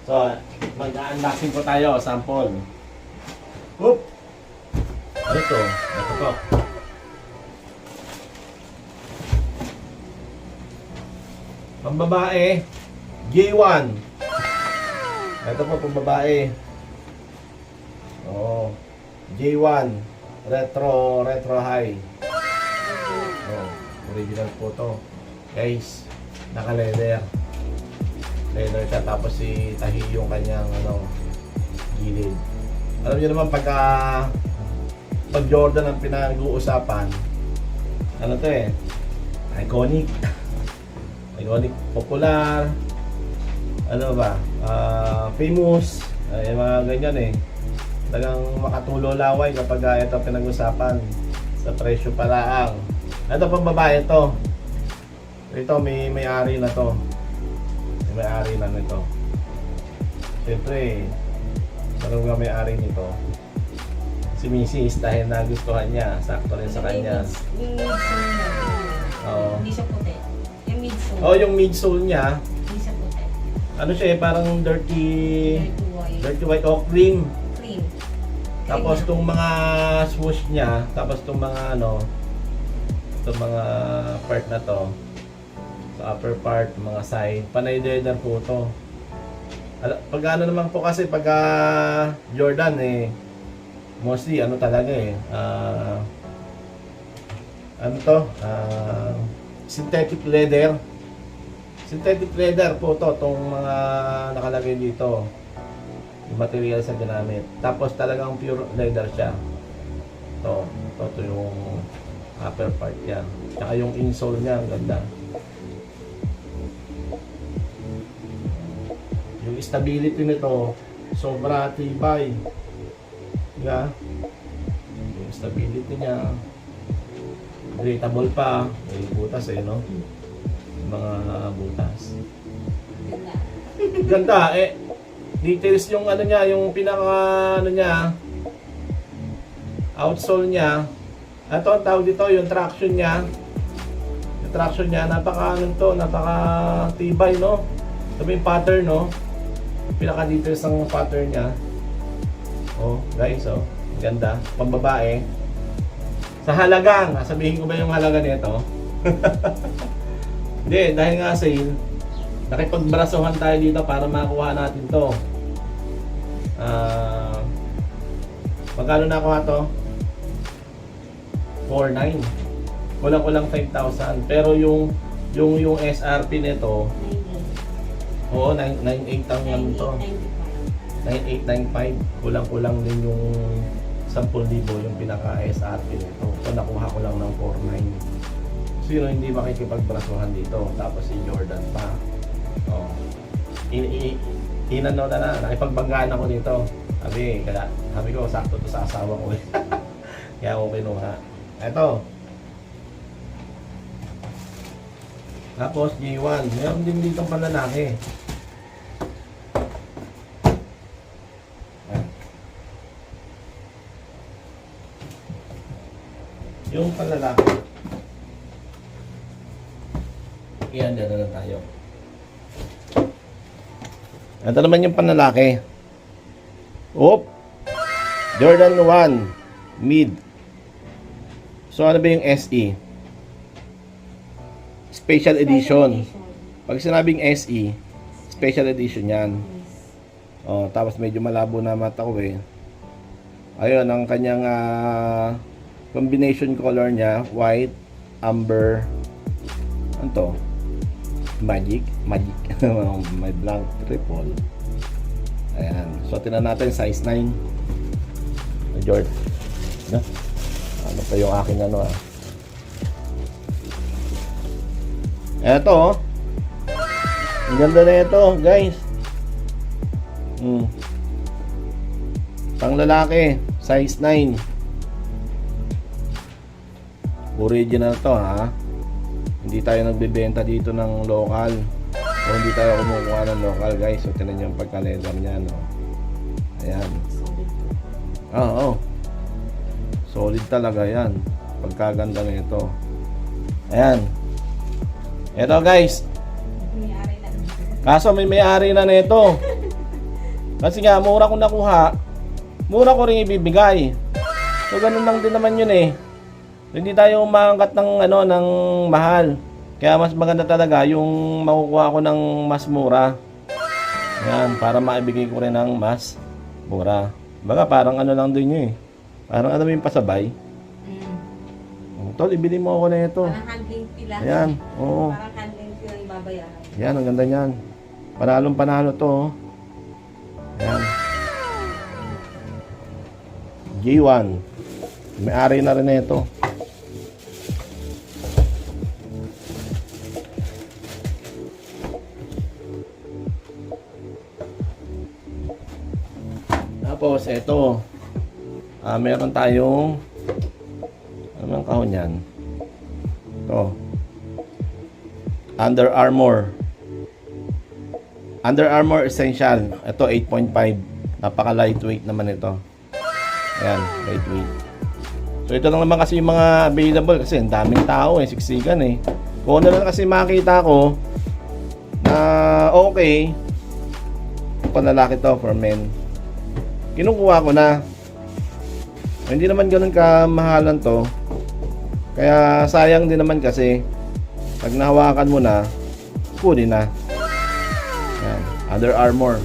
So, mag-unboxing po tayo, sample. Oop! Ano to? Ito po. Pambabae, J1. Ito po pambabae. Oh, J1 retro high. Oh, original po to. Guys, naka-leather. Leather siya, tapos si tahi yung kanyang gilid. Alam niyo naman pag Jordan ang pinag-uusapan, ano to iconic. Iconic, popular, ano ba, famous, yung mga ganyan talagang makatulo laway kapag ito pinag-usapan sa presyo pa lang. Ito pang babae to. Ito may-ari na to. May-ari na nito. Siyempre, parang nga may-ari nito. Si Mrs. dahil nagustuhan niya, sakto rin sa kanya. Yung midsole niya. Oo. Hindi siya puti. Yung midsole. Oh, yung midsole niya, Hindi siya puti. ano siya parang dirty white o cream. Cream. Tapos itong mga swoosh niya, tapos itong mga itong mga part na to, sa upper part, mga side, panay leather po to. Pag naman po kasi pag Jordan mostly talaga synthetic leather. Synthetic leather po to, itong mga nakalagay dito. Yung material sa ginamit. Tapos talagang pure leather siya. Ito yung upper part niya. Tsaka yung insole niya, ang ganda. Yung stability nito, sobra tibay. Yeah. Yung stability niya, breathable pa. May butas no? Mga butas. Ganda details yung niya, yung pinaka niya, outsole niya. Ito ang tawag dito, yung traction niya. Yung traction niya, napaka tibay, no? Sabi yung pattern, no? Yung pinaka details ng pattern niya. Oh, guys, ganda. Pambabae. Sa halagang, sabihin ko ba yung halaga nito? Hindi, dahil nga sale, nakipagbrasuhan tayo dito para makuha natin to. Magkano nakuha to? 4,900. Kulang-kulang 5,000. Pero yung SRP nito, oo, 9,800 ang to. 9,895. Kulang-kulang din yung 10,000 yung pinaka-SRP nito. So nakuha ko lang ng 4,900. Sino hindi makikipagbrasuhan dito? Tapos si Jordan pa. Oh. Inano na nakipagbanggaan ako dito. Sabi ko, sakto to sa asawa ko. Kaya ako kinuha. Eto. Tapos J1. Meron din dito panlalaki. Yung panlalaki. Yan, dyan na lang tayo. Ito naman yung panlalaki. Oop! Jordan 1 mid. So ano ba yung SE? Special edition. Pag sinabing SE, special edition yan. Oh, tapos medyo malabo na mata ko Ayun, ang kanyang combination color niya, white, amber, ano to? Magic. May blank triple. Ayan. So, tinan natin, size 9. George. Ano pa yung aking Eto, ang ganda na ito, guys. Pang lalaki, size 9. Original to, ha. Hindi tayo nagbebenta dito ng local. O hindi tayo kumukuha ng local, guys. So, tinan nyo yung pagka-leather niya, no. Ayan. Oo. Solid talaga yan. Pagkaganda na ito. Ayan. Ito, guys. Kaso may may-ari na nito. Kasi nga, mura ko nakuha, mura ko rin ibibigay. So, ganun lang din naman yun eh. Hindi tayo umaangkat ng, ng mahal. Kaya mas maganda talaga yung makukuha ko ng mas mura. Yan, para maibigay ko rin ng mas mura. Baga, parang lang din yun eh. Parang yung pasabay. Tol, ibili mo ako na ito. Parang handling fee lang. Ayan, oo. Parang handling fee lang ibabayaran. Yan, ang ganda niyan. Panalong panalo to. Oh. Yan. G1. May-ari na rin ito. Tapos, ito. Meron tayong ano ang kahon yan? Ito. Under Armour. Under Armour Essential. Ito 8.5. Napaka lightweight naman ito. Ayan, lightweight. So ito lang naman kasi yung mga available kasi ang daming tao eh, siksikan eh. Kung ano lang kasi makita ko na okay, panlalaki to for men. Kinukuha ko na. Hindi naman ganun kamahalan to. Kaya sayang din naman kasi pag nahawakan mo na, kunin na. Yan, Under Armour.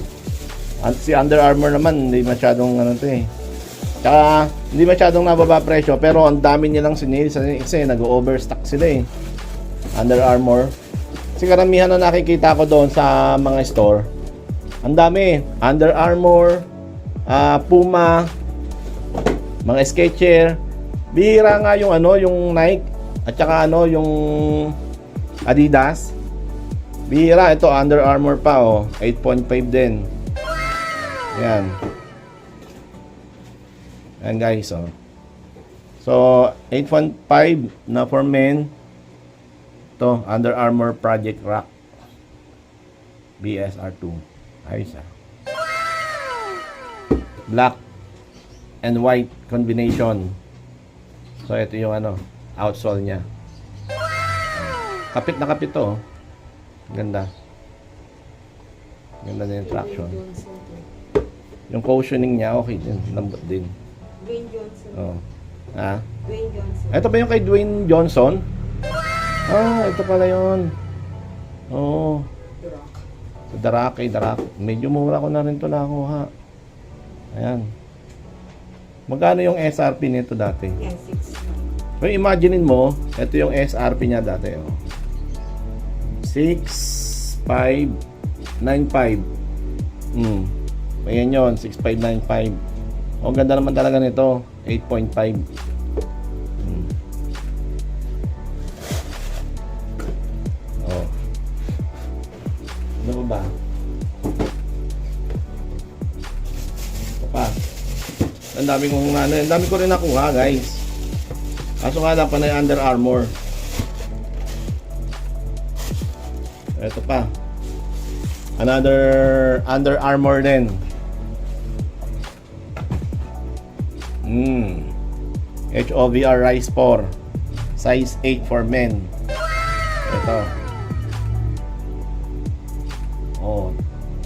Si Under Armour naman hindi masyadong to eh. Tsaka hindi masyadong nababa presyo pero ang dami nilang sinil kasi nag-overstock sila eh. Under Armour. Kasi karamihan na nakikita ko doon sa mga store. Ang dami. Under Armour, Puma, mga Skechers. Bihira nga yung yung Nike at saka yung Adidas. Bihira ito, Under Armour pa 8.5 din. Ayan. Ayan guys So 8.5 na for men. Ito, Under Armour Project Rock BSR2. Ayos Black and white combination. So ito yung outsole niya. Kapit na kapit to. Ganda. Ganda na yung traction. Yung cushioning niya okay din, lambot din. Dwayne Johnson. Oh. Ha? Dwayne Johnson. Ito ba yung kay Dwayne Johnson? Ito pala yun. Oo. The Rock, kay The Rock. Medyo mura ko na rin to nakuha. Ayan. Magkano yung SRP nito dati? Yan, 6. So imaginein mo, ito yung SRP niya dati 6,595. Ayan yun, 6,595. O ganda naman talaga nito, 8.5. Ano ba? Ito pa. Ang dami ko rin nakuha guys. Kaso nga lang panay Under Armour. Ito pa. Another Under Armour din. HOVR Rise 4. Size 8 for men. Ito.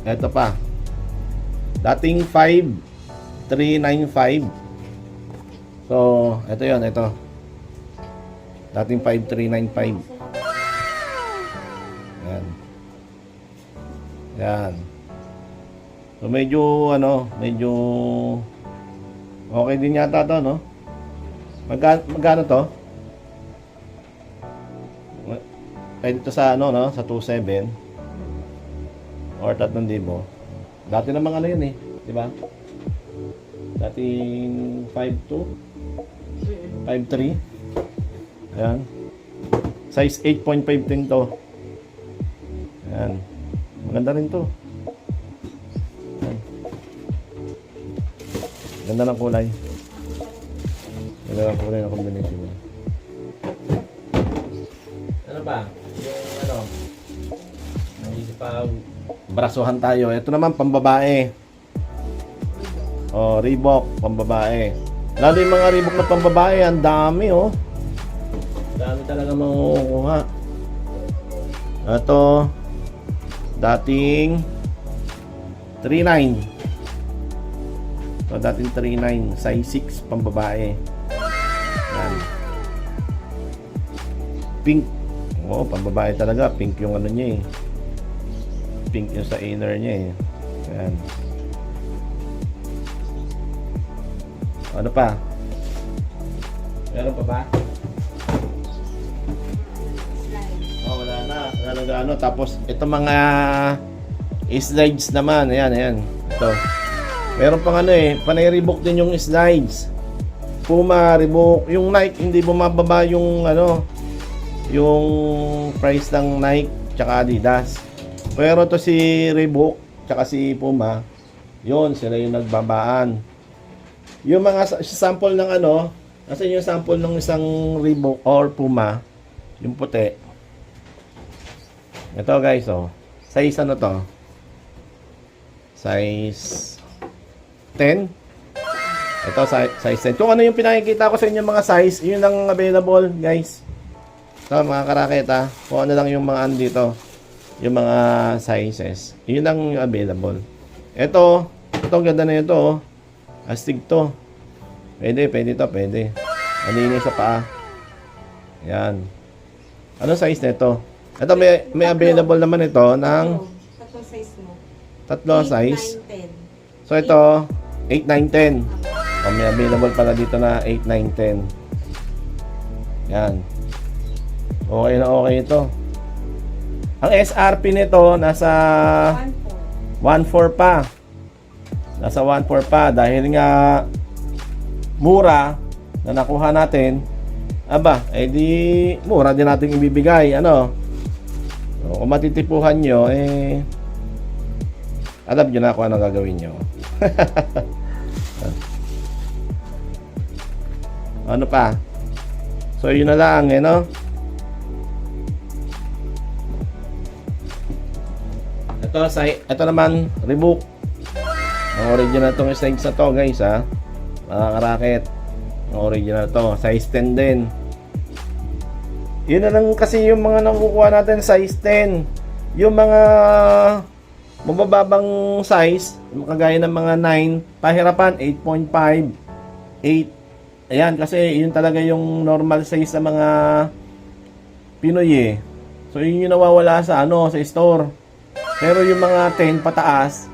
Ito pa. Dating 5,395. So, ito yon, ito. Dating 5,395. Yan. So, medyo okay din yata to, no? Magkano to? Pwede to sa sa 2,700 or 3,000. Dati namang yun eh, di ba? Dating 5,200, 5,300. Ayan. Size 8.5 din to. Ayan. Maganda rin to. Ayan. Ganda ng kulay. Ganda ng kulay ng combination mo. Ano ba? Yung naisip pa brasuhan tayo. Ito naman pambabae. Reebok pambabae. Lalo yung mga Reebok na pambabae, ang dami dami talaga makukuha. Ito dating 3,900. So, dating 3.9, size 6, pambabae. Yan. Pink. Oo, pambabae talaga. Pink yung ano niya eh. Pink yung sa inner niya eh. Yan. Ano pa? Meron pa ba? Slide. Oh, wala na. Wala na gaano. Tapos, ito mga slides naman. Ayan, ayan. Ito. Meron pang ano eh. Panay Reebok din yung slides. Puma, Reebok. Yung Nike, hindi bumababa yung ano, yung price ng Nike tsaka Adidas. Pero to si Reebok tsaka si Puma, yun, sila yung nagbabaan. Yung mga sample ng ano, nasa yung sample ng isang Reebok or Puma, yung puti. Ito guys, oh. Size ano to? Size 10. Ito, size 10. Kung ano yung pinakikita ko sa inyo mga size, yun ang available, guys. Ito, mga karaket, ha. Kung ano lang yung mga andito, yung mga sizes. Yun ang available. Ito, ganda na ito, oh. Astig to. Pwede to, pwede. Malinis sa paa. Yan. Anong size na ito? Ito, may available naman ito ng Tatlong size mo. tatlong 8, size. 9, 10. So, ito, 8, 9, 10. So, may available pala dito na 8, 9, 10. Yan. Okay na okay ito. Ang SRP nito, nasa 1.4 pa. Nasa 1.4 pa. Dahil nga, mura na nakuha natin, aba, edi mura din natin ibibigay. Ano? So, kung matitipuhan nyo, alam nyo na kung ano gagawin nyo. Ano pa? So, yun na lang, no? Ito naman, Reebok. Ang original tong size na to, guys, ha? Mga karaket. Ang original to. Size 10 din. Yun na lang kasi yung mga nakukuha natin, size 10. Yung mga mabababang size, kagaya ng mga 9, pahirapan 8.5, 8. Ayan, kasi yun talaga yung normal size sa mga Pinoy eh. So yun yung nawawala sa ano, sa store. Pero yung mga 10 pataas,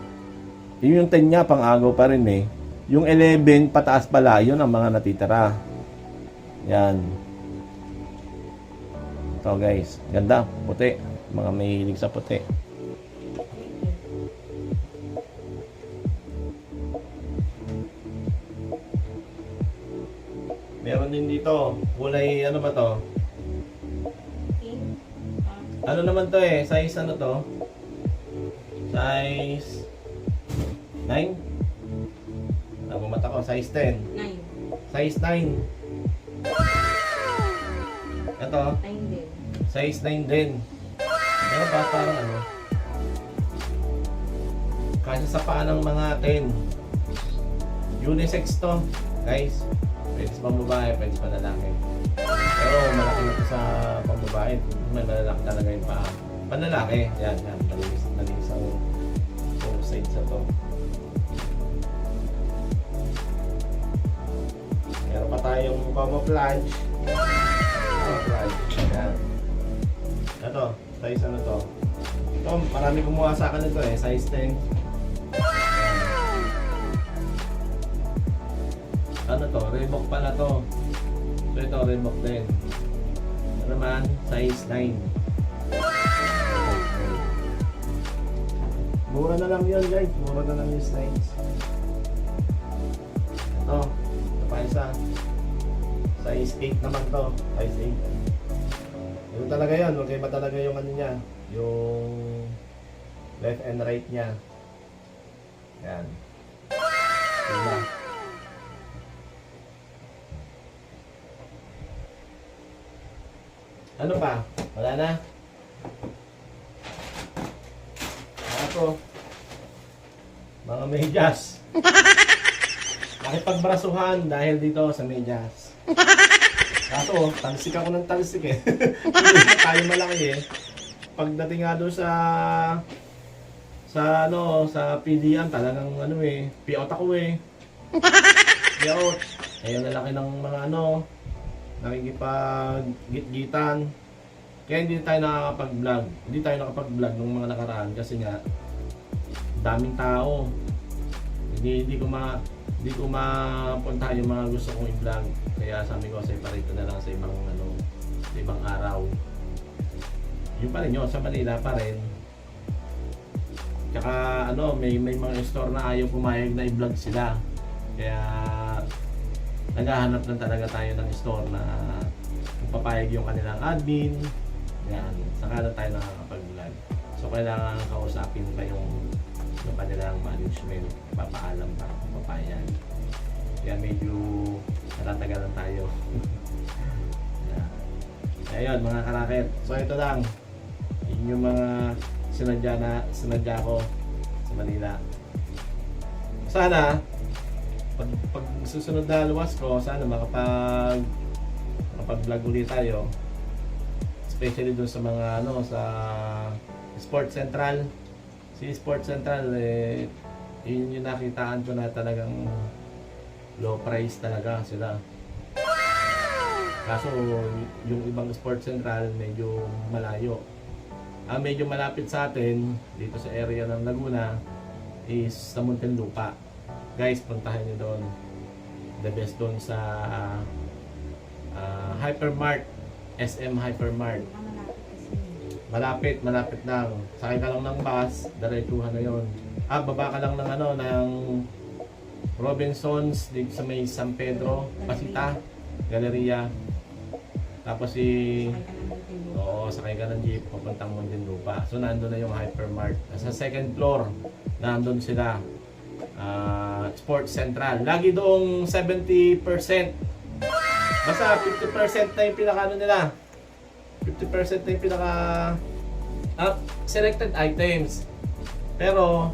yun yung 10 niya pang-agaw pa rin eh. Yung 11 pataas pala, yun ang mga natitira. Yan. Ito guys, ganda, puti. Mga mahilig sa puti. Meron din dito, kulay ano ba to? Ano naman to eh, size ano to? Size 9? Ano mata ko, size 10. 9. Size 9. Ito, 9 din. size 9 din. Pero ba parang ano? Kasi sa paa ng mga 10. Unisex to, guys. Pwede sa pambabae, pwede sa panlalaki. Pero malaki na to sa pambabae. May malalaki talaga yung paa. Panlalaki, yan. Malinis ang side sa to. Meron pa tayong camouflage. Yan. Ito, size ano to? Ito, marami kumuha sa akin ito eh, size 10. Ano to? Reebok pala to. So ito, Reebok din. Ito naman, size 9. Mura na lang yun guys, mura na lang yung size. Ito, ito pa isa. Size 8 naman to, size 8. Yung talaga yan, okay ba talaga yung ano niya? Yung left and right niya. Yan. Diba? Ano pa? Wala na? Ako. Mga medyas. Nakipagbrasuhan dahil dito sa medyas. Kaso, talsik ako ng talsik eh. Hindi na tayo malaki eh. Pagdating nga doon sa PDM, talagang ano eh, piot ako eh. Yo, ayun na laki ng mga ano, nakikipag-git-gitan. Kaya hindi tayo nakakapag-vlog. Hindi tayo nakapag-vlog nung mga nakaraan kasi nga daming tao. Hindi ko mapunta yung mga gusto kong i-vlog. Kaya sabi ko separate na lang sa ibang ano, sa ibang araw. Yun pa rin yun, sa Manila pa rin. Tsaka ano, may mga store na ayaw pumayag na i-vlog sila. Kaya naghahanap lang talaga tayo ng store na papayag yung kanilang admin. Yan, saka na tayo nakakapag-vlog. So kailangan kausapin pa yung kanilang management, papaalam pa kung papayag. Kaya medyo natatagalan tayo. Yan. Ayun mga karaket. So ito lang. Yun yung mga sinadya ko sa Manila. Sana pag susunod na luwas ko, sana makapag-vlog ulit tayo. Especially dun sa mga ano, sa Sports Central. Si Sports Central yun yung nakitaan ko na talagang low price talaga sila. Kaso yung ibang Sports Central medyo malayo. Ang medyo malapit sa atin dito sa area ng Laguna is sa Muntinlupa. Guys, puntahan nyo doon. The best doon sa Hypermart, SM Hypermart. Malapit lang. Sakay ka lang ng bus, diretsuhan na yon. Baba ka lang ng ano, ng Robinsons dito sa may San Pedro, Pasita, Galleria. Tapos sakay ka ng jeep papuntang Muntinlupa. So nandun na yung Hypermart. Sa second floor, nandun sila. Sports Central. Lagi doong 70%. Basta 50% na yung pinaka nila. 50% na yung pinaka selected items. Pero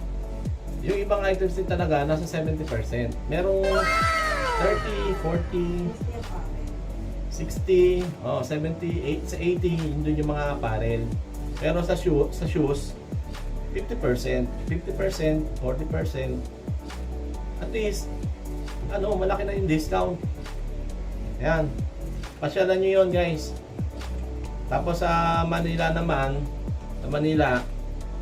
yung ibang items din talaga nasa 70%. Merong 30, 40, 60, 70, 80, doon yung mga apparel. Pero sa shoes 50%, 40%. At least malaki na yung discount. Ayan. Pasyalan nyo yun, guys. Tapos sa Manila naman,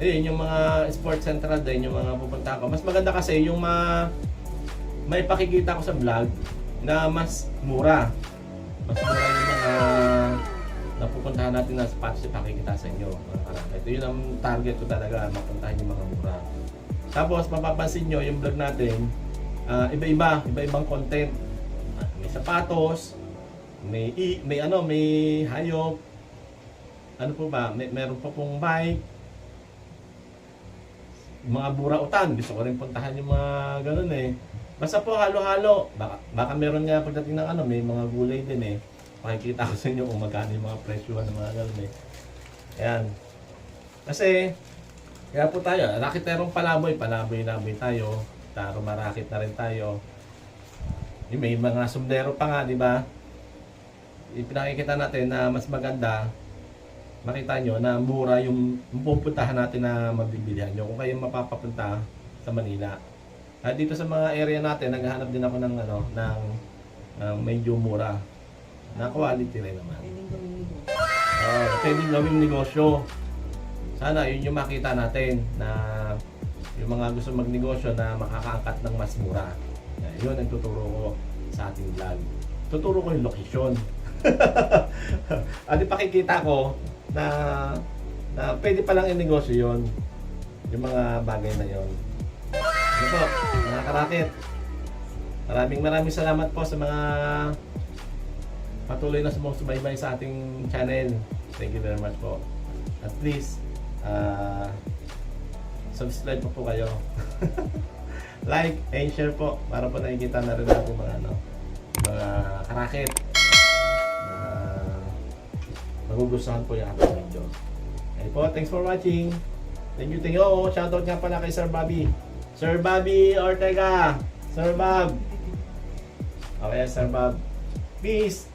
yung mga Sports Central din, yung mga pupunta ko. Mas maganda kasi yung may pakikita ko sa vlog na mas mura. Mas mura yung mga napupuntahan natin na spots na pakikita sa inyo, mga karaket. Ito yun ang target ko talaga, mapuntahan yung mga mura. Tapos mapapansin nyo yung vlog natin, iba-ibang content. May sapatos, may hayop, ano po ba, meron pa pong bike, mga burautan, gusto ko rin puntahan yung mga ganun Basta po halo-halo, baka meron nga pagdating ng may mga gulay din makikita ko sa inyo kung magkano yung mga presyo ng mga ganun Ayan. Kasi, kaya po tayo, rakiterong palaboy tayo, taro marakit na rin tayo. May mga sumdero pa nga, di ba? Ipinakikita natin na mas maganda, makita nyo na mura yung pupuntahan natin na mabibilihan nyo kung kayo mapapapunta sa Manila. At dito sa mga area natin, naghahanap din ako ng medyo mura na quality rin naman. Pwedeng gawing negosyo. Sana yun yung makita natin na yung mga gusto magnegosyo na makakaangkat ng mas mura. Yun ang tuturo ko sa ating vlog. Tuturo ko yung location. At ipakikita ko na pwede palang i-negosyo yun. Yung mga bagay na yun. Ano po, mga karakit. Maraming salamat po sa mga patuloy na sumusubaybay sa ating channel. Thank you very much po. At please, subscribe po kayo. Like and share po para po nakikita na rin natin mga karakit na magugustuhan po yung ating video. Okay po, thanks for watching. Thank you. Shoutout nga pala kay Sir Bobby. Sir Bobby Ortega. Sir Bob. Okay, Sir Bob. Peace.